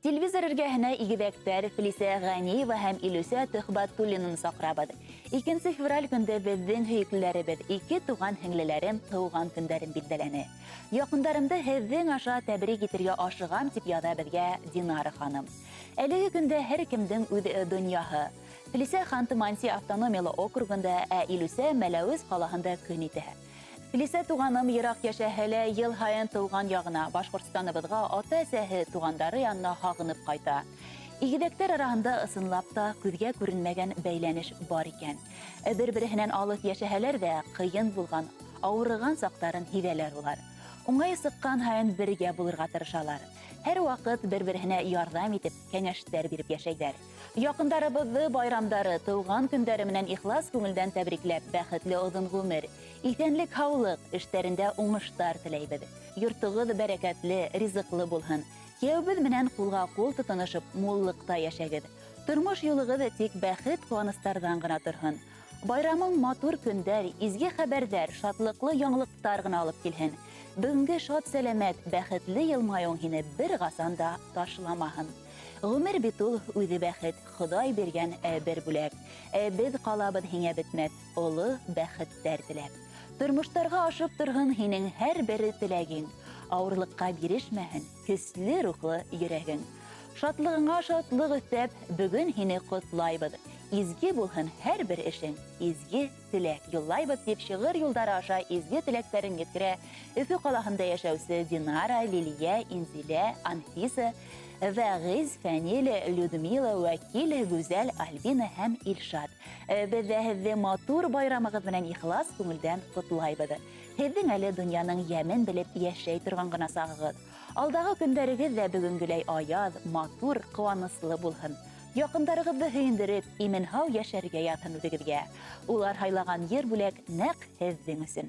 Телевизор эргәһенә игеҙәктәр Филисә Ғәниева һәм Илүсә Төхбәтуллинаны саҡырабыҙ. 2 февраль көндә беҙҙең һөйөклөләребеҙ, 2 туған һеңлеләрем тыуған көндәрен билдәләне. Яҡындарымды һеҙҙең аша тәбрик итергә ашығам, тип яҙа беҙгә Динара ханым. Әлеге көндә һәр кемдең үҙ донъяһы. Филисә Ханты-Манси автономиялы округында, ә Илүсә Мәләүез ҡалаһында көн итә. Филисә туғаным йыраҡ йәшәһә лә, йыл һайын тыуған яғына, Башҡортостаныбыҙға ата-әсәһе, туғандары янына һағынып ҡайта. Игеҙәктәр араһында ысынлап та күҙгә күренмәгән бәйләнеш бар икән. Бер-береһенән алыҫ йәшәһәләр ҙә, ҡыйын булған, ауырыған саҡтарын һиҙәләр улар. Уңай сыҡҡан һайын бергә булырға тырышалар. Һәр ваҡыт бер-береһенә ярҙам итеп, кәңәштәр биреп йәшәйҙәр. Яҡындарыбыҙҙы байрамдары, тыуған көндәре менән ихлас күңелдән тәбрикләп, бәхетле оҙон ғүмер, иҫәнлек, һаулыҡ, эштәрендә уңыштар теләйбеҙ. Йортоғоҙ бәрәкәтле, ризыҡлы булһын. Кейәүбеҙ менән ҡулға-ҡул тотоношоп, муллыҡта йәшәгеҙ. Тормош юлығыҙ тик бәхет ҡыуаныстарҙан ғына торһон. Байрамың матур көндәр, изге хәбәрҙәр, шатлыҡлы яңылыҡтар ғына алып килһен. Бөгөнгө шат сәләмәт, бәхетле йылмайыуың һине бер ҡасан да ташламаһын. Ғүмер бит ул үҙе бәхет, Хоҙай биргән бер бүләк. Беҙ ҡалабыҙ һиңә бөтмәҫ, оло бәхеттәр теләп. Тормоштарға ашып торһон һинең һәр бер теләгең. Ауырлыҡҡа бирешмәһен, көслө рухлы йөрәгең. Шатлығыңа шатлыҡ өҫтәп, бөгөн һине ҡотлайбыҙ. Изге булһын һәр бер эшең, изге теләк юллайбыҙ, дип шиғыр юлдары аша изге теләктәрен еткерә Өфө ҡалаһында йәшәүсе Динара, Лилиә, Инзилә, Анфиса, Вәғиз, Фәнил, Людмила, Вәкил, Гүзәл, Альбина һәм Илшат. Беҙ ҙә һеҙҙе матур байрамығыҙ менән ихлас күңелдән ҡотлайбыҙ. Һеҙҙең әле донъяның йәмен белеп йәшәй торған ғына сағығыҙ. Алдағы көндәрегеҙ ҙә бөгөнгөләй аяҙ, матур, ҡыуаныслы булһын. Яҡындарығыҙҙы һөйөндөрөп, имен-һау йәшәргә ятһын үҙегеҙгә. Улар һайлаған ер бүләк нәҡ һеҙҙең өсөн.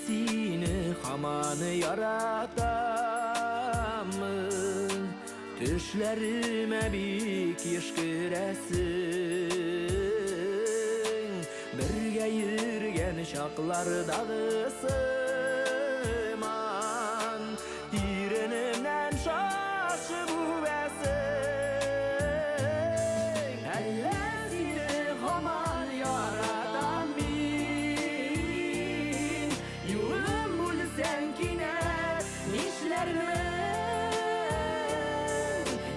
Сине һаман яратамын, төшләремә бик йыш керәсең, бергә йөргән чаҡларҙағы сыман, тиренемнән шашып үбәсең. Әллә сине һаман яратам мин, юлым бүлсәң кинәт нишләрмен,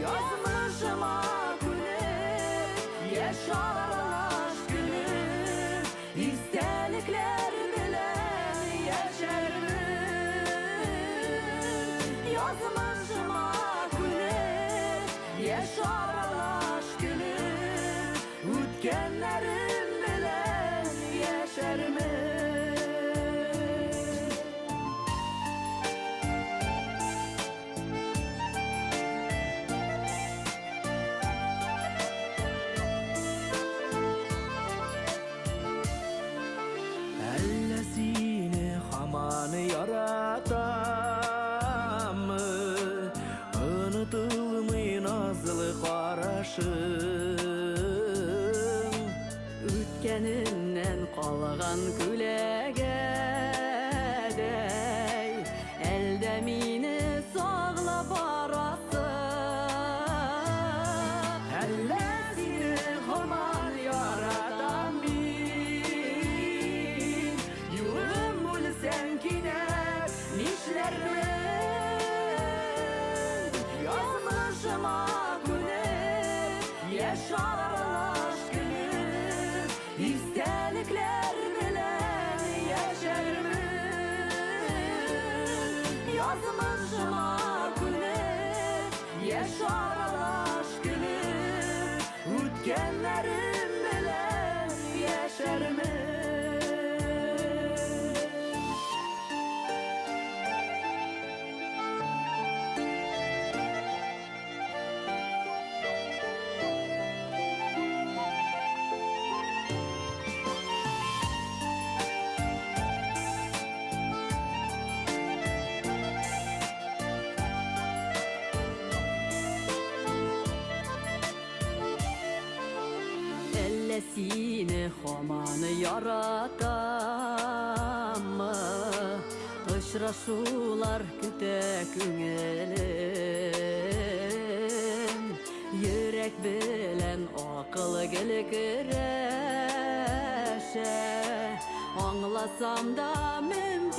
язмышыма күнеп, йәш аралаш көлөп, истәлекләр белән йәшәрмен. Язмышыма күнеп, йәш аралаш көлөп, үткәннәрем белән йәшәрмен. Әллә сине һаман яратамы, онотолмай назлы ҡарашың, үткәненән ҡалған күләгәдәй, әлдә мине сағлап барасың. Әллә сине һаман яратам мин, юлым бүлсәң кинәт нишләрмен, язмышыма күнеп, йәш аралаш көлөп, истәлекләр белән йәшәрмен. Язмыш Әллә сине һаман яратаммы? Очрашулар көтә күңелем. Йөрәк белән акыл гел көрәшә. Аңласам да мөмкин